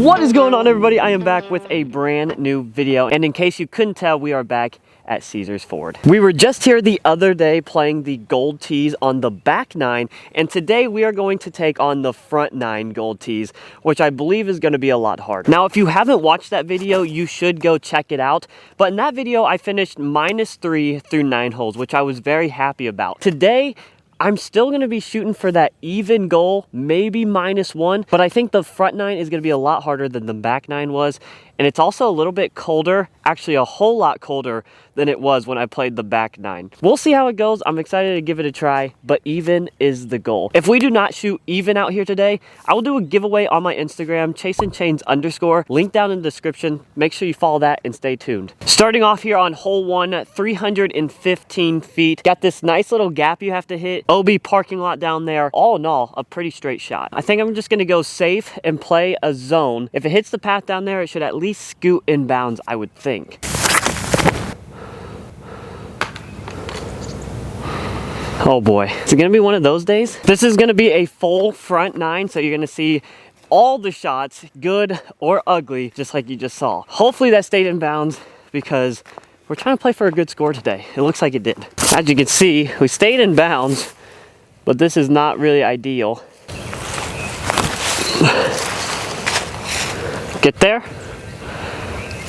What is going on, everybody? I am back with a brand new video, and in case you couldn't tell, we are back at Caesars Ford. We were just here the other day playing the gold tees on the back nine, and today we are going to take on the front nine gold tees, which I believe is going to be a lot harder. Now, if you haven't watched that video, you should go check it out. But in that video, I finished -3 through 9 holes, which I was very happy about. Today, I'm still going to be shooting for that even goal, maybe -1, but I think the front nine is going to be a lot harder than the back nine was. And it's also a little bit colder, actually a whole lot colder than it was when I played the back nine. We'll see how it goes. I'm excited to give it a try, but even is the goal. If we do not shoot even out here today, I will do a giveaway on my Instagram, chaseandchains_, link down in the description. Make sure you follow that and stay tuned. Starting off here on hole 1, 315 feet. Got this nice little gap you have to hit. OB parking lot down there. All in all, a pretty straight shot. I think I'm just gonna go safe and play a zone. If it hits the path down there, it should at least scoot in bounds, I would think. Oh boy, is it gonna be one of those days? This is gonna be a full front nine, so you're gonna see all the shots, good or ugly, just like you just saw. Hopefully that stayed in bounds, because we're trying to play for a good score today. It looks like it did. As you can see, we stayed in bounds, but this is not really ideal. Get there.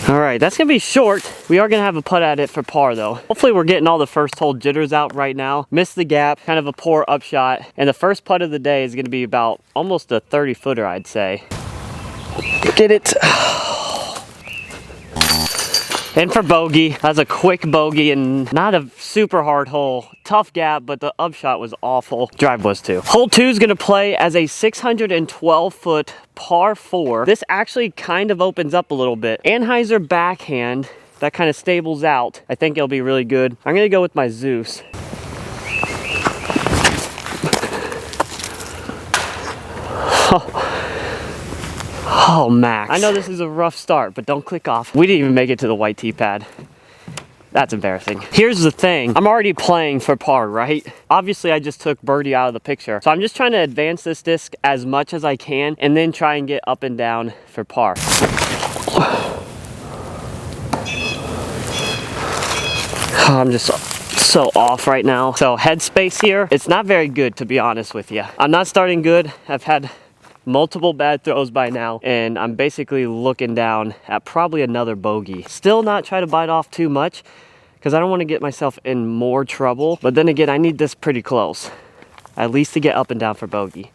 All right, that's gonna be short. We are gonna have a putt at it for par though. Hopefully we're getting all the first hole jitters out right now. Missed the gap, kind of a poor upshot. And the first putt of the day is gonna be about almost a 30-footer, I'd say. Get it. In for bogey. That's a quick bogey and not a super hard hole. Tough gap, but the upshot was awful. Drive was too. Hole 2 is gonna play as a 612-foot par 4. This actually kind of opens up a little bit. Anheuser backhand, that kind of stables out. I think it'll be really good. I'm gonna go with my Zeus. Oh, Max. I know this is a rough start, but don't click off. We didn't even make it to the white tee pad. That's embarrassing. Here's the thing. I'm already playing for par, right? Obviously, I just took birdie out of the picture. So I'm just trying to advance this disc as much as I can and then try and get up and down for par. I'm just so off right now. So headspace here, it's not very good, to be honest with you. I'm not starting good. I've had multiple bad throws by now, and I'm basically looking down at probably another bogey. Still not try to bite off too much, because I don't want to get myself in more trouble. But then again, I need this pretty close, at least to get up and down for bogey.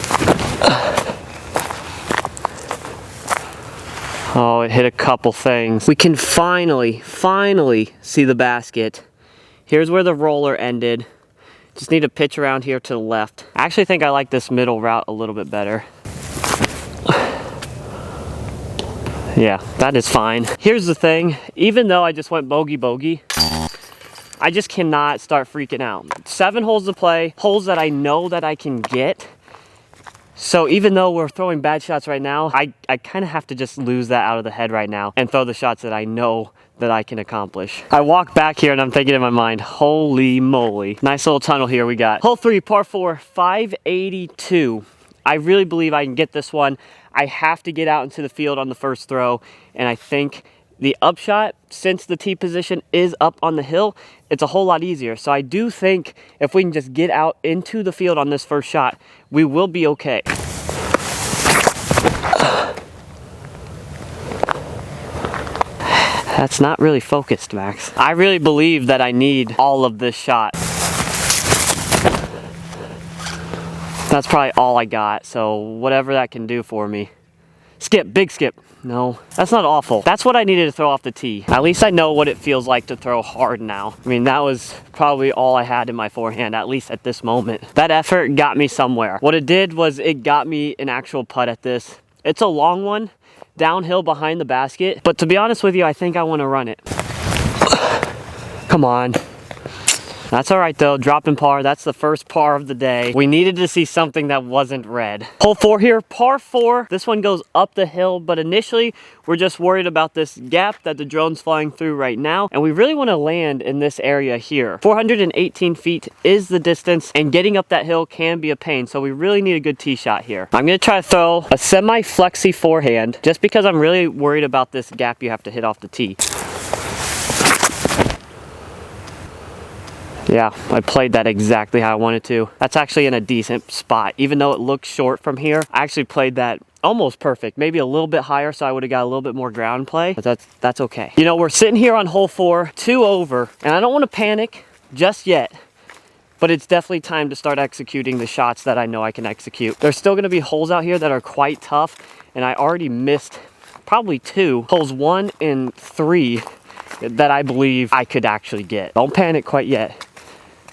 Oh, it hit a couple things. We can finally see the basket. Here's where the roller ended. Just need to pitch around here to the left. I actually think I like this middle route a little bit better. Yeah, that is fine. Here's the thing, even though I just went bogey, I just cannot start freaking out. 7 holes to play, holes that I know that I can get. So even though we're throwing bad shots right now, I kind of have to just lose that out of the head right now and throw the shots that I know that I can accomplish. I walk back here and I'm thinking in my mind, holy moly. Nice little tunnel here we got. Hole 3, par 4, 582. I really believe I can get this one. I have to get out into the field on the first throw, and I think the upshot, since the tee position is up on the hill, it's a whole lot easier. So I do think if we can just get out into the field on this first shot, we will be okay. That's not really focused, Max. I really believe that I need all of this shot. That's probably all I got, so whatever that can do for me. Skip, big skip. No, that's not awful. That's what I needed to throw off the tee. At least I know what it feels like to throw hard now. I mean, that was probably all I had in my forehand, at least at this moment. That effort got me somewhere. What it did was it got me an actual putt at this. It's a long one, downhill behind the basket, but to be honest with you, I think I want to run it. Come on. That's all right though, dropping par. That's the first par of the day. We needed to see something that wasn't red. Hole 4 here, par 4. This one goes up the hill, but initially we're just worried about this gap that the drone's flying through right now. And we really want to land in this area here. 418 feet is the distance, and getting up that hill can be a pain. So we really need a good tee shot here. I'm going to try to throw a semi-flexy forehand just because I'm really worried about this gap you have to hit off the tee. Yeah, I played that exactly how I wanted to. That's actually in a decent spot. Even though it looks short from here, I actually played that almost perfect. Maybe a little bit higher, so I would have got a little bit more ground play, but that's okay. You know, we're sitting here on hole 4, 2 over, and I don't want to panic just yet, but it's definitely time to start executing the shots that I know I can execute. There's still going to be holes out here that are quite tough, and I already missed probably 2. Holes 1 and 3 that I believe I could actually get. Don't panic quite yet,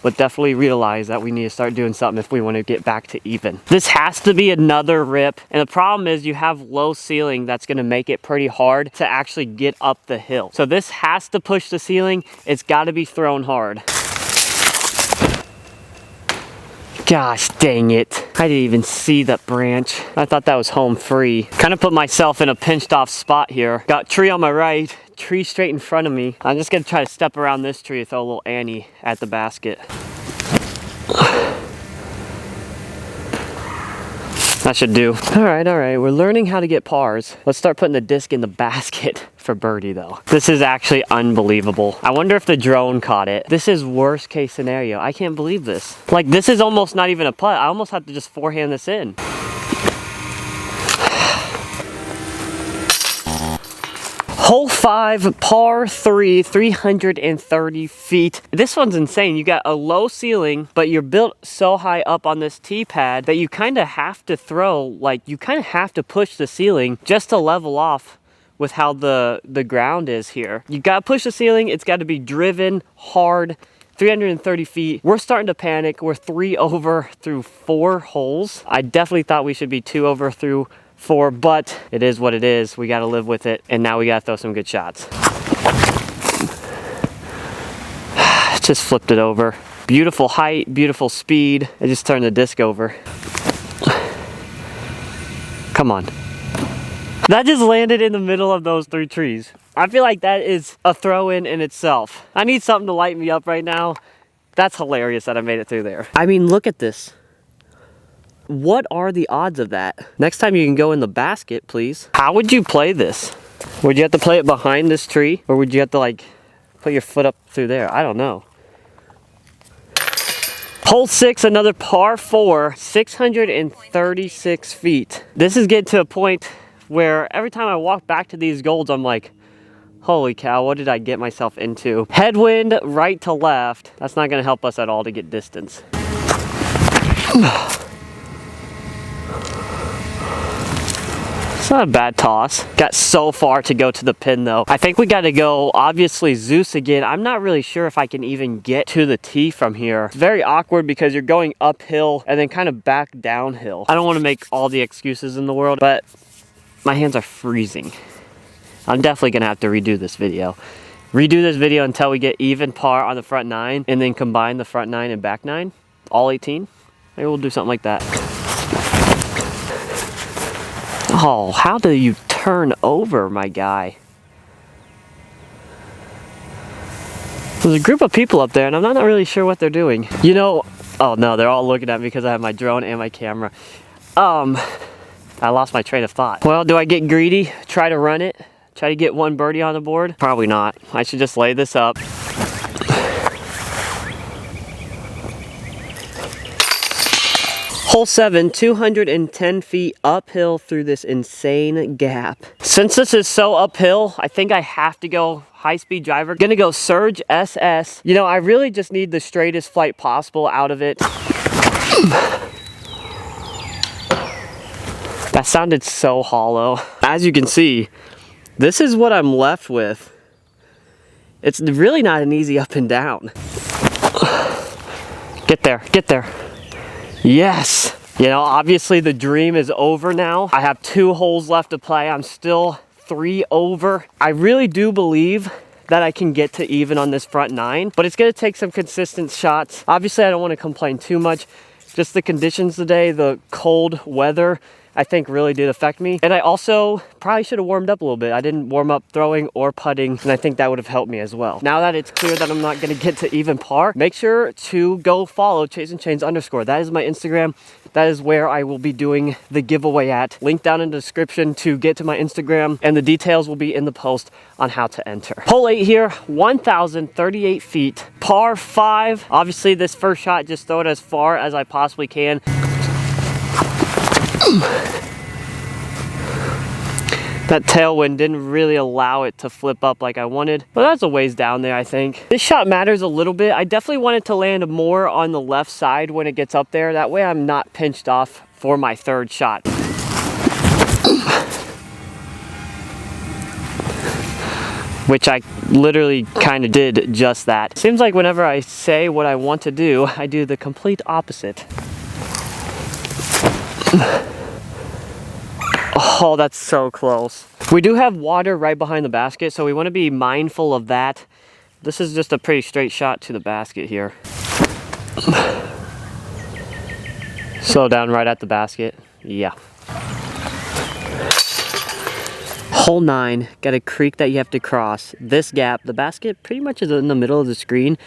but definitely realize that we need to start doing something if we want to get back to even. This has to be another rip, and the problem is you have low ceiling that's going to make it pretty hard to actually get up the hill. So this has to push the ceiling. It's got to be thrown hard. Gosh dang it. I didn't even see that branch. I thought that was home free. Kind of put myself in a pinched off spot here. Got tree on my right, tree straight in front of me. I'm just gonna try to step around this tree and throw a little Annie at the basket. That should do. All right, we're learning how to get pars. Let's start putting the disc in the basket for birdie though. This is actually unbelievable. I wonder if the drone caught it. This is worst case scenario. I can't believe this. Like, this is almost not even a putt. I almost have to just forehand this in. Hole 5, par 3, 330 feet. This one's insane. You got a low ceiling, but you're built so high up on this tee pad that you kind of have to throw, like, you kind of have to push the ceiling just to level off with how the ground is here. You got to push the ceiling. It's got to be driven hard. 330 feet. We're starting to panic. We're 3 over through 4 holes. I definitely thought we should be 2 over through 4, but it is what it is. We got to live with it, and now we got to throw some good shots. Just flipped it over. Beautiful height, beautiful speed. I just turned the disc over. Come on. That just landed in the middle of those 3 trees. I feel like that is a throw-in in itself. I need something to light me up right now. That's hilarious that I made it through there. I mean, look at this. What are the odds of that? Next time you can go in the basket, please. How would you play this? Would you have to play it behind this tree? Or would you have to, like, put your foot up through there? I don't know. Hole 6, another par 4, 636 feet. This is getting to a point where every time I walk back to these golds, I'm like, holy cow, what did I get myself into? Headwind right to left. That's not gonna help us at all to get distance. It's not a bad toss. Got so far to go to the pin though. I think we got to go, obviously, Zeus again. I'm not really sure if I can even get to the tee from here. It's very awkward because you're going uphill and then kind of back downhill. I don't want to make all the excuses in the world, but my hands are freezing. I'm definitely going to have to redo this video. Redo this video until we get even par on the front 9 and then combine the front 9 and back 9, all 18. Maybe we'll do something like that. Oh, how do you turn over, my guy? There's a group of people up there, and I'm not really sure what they're doing. You know, oh no, they're all looking at me because I have my drone and my camera. I lost my train of thought. Well, do I get greedy? Try to run it? Try to get 1 birdie on the board? Probably not. I should just lay this up. Hole 7, 210 feet uphill through this insane gap. Since this is so uphill, I think I have to go high-speed driver. Gonna go Surge SS. You know, I really just need the straightest flight possible out of it. That sounded so hollow. As you can see, this is what I'm left with. It's really not an easy up and down. Get there, get there. Yes. You know, obviously the dream is over now. I have 2 holes left to play. I'm still 3 over. I really do believe that I can get to even on this front nine, but it's gonna take some consistent shots. Obviously, I don't wanna complain too much. Just the conditions today, the cold weather, I think really did affect me. And I also probably should have warmed up a little bit. I didn't warm up throwing or putting, and I think that would have helped me as well. Now that it's clear that I'm not gonna get to even par, make sure to go follow ChasinChains_. That is my Instagram. That is where I will be doing the giveaway at. Link down in the description to get to my Instagram, and the details will be in the post on how to enter. Hole 8 here, 1,038 feet, par 5. Obviously this first shot, just throw it as far as I possibly can. That tailwind didn't really allow it to flip up like I wanted, but that's a ways down there, I think. This shot matters a little bit. I definitely want it to land more on the left side when it gets up there. That way I'm not pinched off for my third shot. Which I literally kind of did just that. Seems like whenever I say what I want to do, I do the complete opposite. Oh, that's so close. We do have water right behind the basket, so we want to be mindful of that. This is just a pretty straight shot to the basket here. Slow down right at the basket. Yeah. Hole 9, got a creek that you have to cross. This gap, the basket pretty much is in the middle of the screen,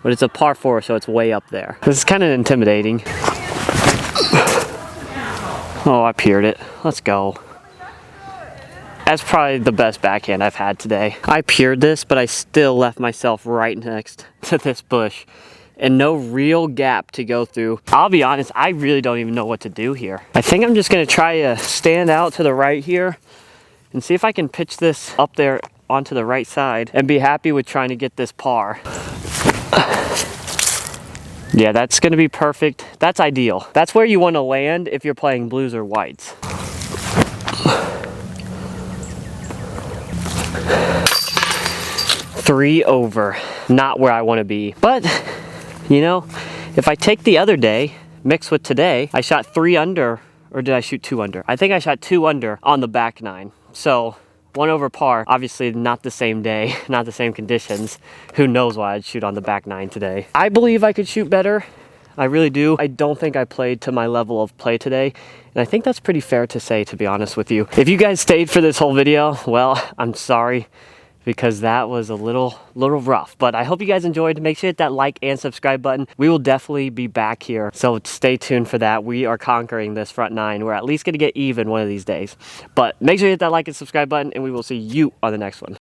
but it's a par 4, so it's way up there. This is kind of intimidating. Oh, I piered it. Let's go. That's probably the best backhand I've had today. I piered this, but I still left myself right next to this bush and no real gap to go through. I'll be honest, I really don't even know what to do here. I think I'm just gonna try to stand out to the right here and see if I can pitch this up there onto the right side and be happy with trying to get this par. Yeah, that's gonna be perfect. That's ideal. That's where you want to land if you're playing blues or whites. Three over. Not where I want to be. But, you know, if I take the other day, mixed with today, I shot 3 under, or did I shoot 2 under? I think I shot 2 under on the back nine. So 1 over par, obviously not the same day, not the same conditions. Who knows why I'd shoot on the back nine today. I believe I could shoot better. I really do. I don't think I played to my level of play today. And I think that's pretty fair to say, to be honest with you. If you guys stayed for this whole video, well, I'm sorry, because that was a little rough. But I hope you guys enjoyed. Make sure to hit that like and subscribe button. We will definitely be back here, so stay tuned for that. We are conquering this front nine. We're at least gonna get even one of these days. But make sure to hit that like and subscribe button, and we will see you on the next one.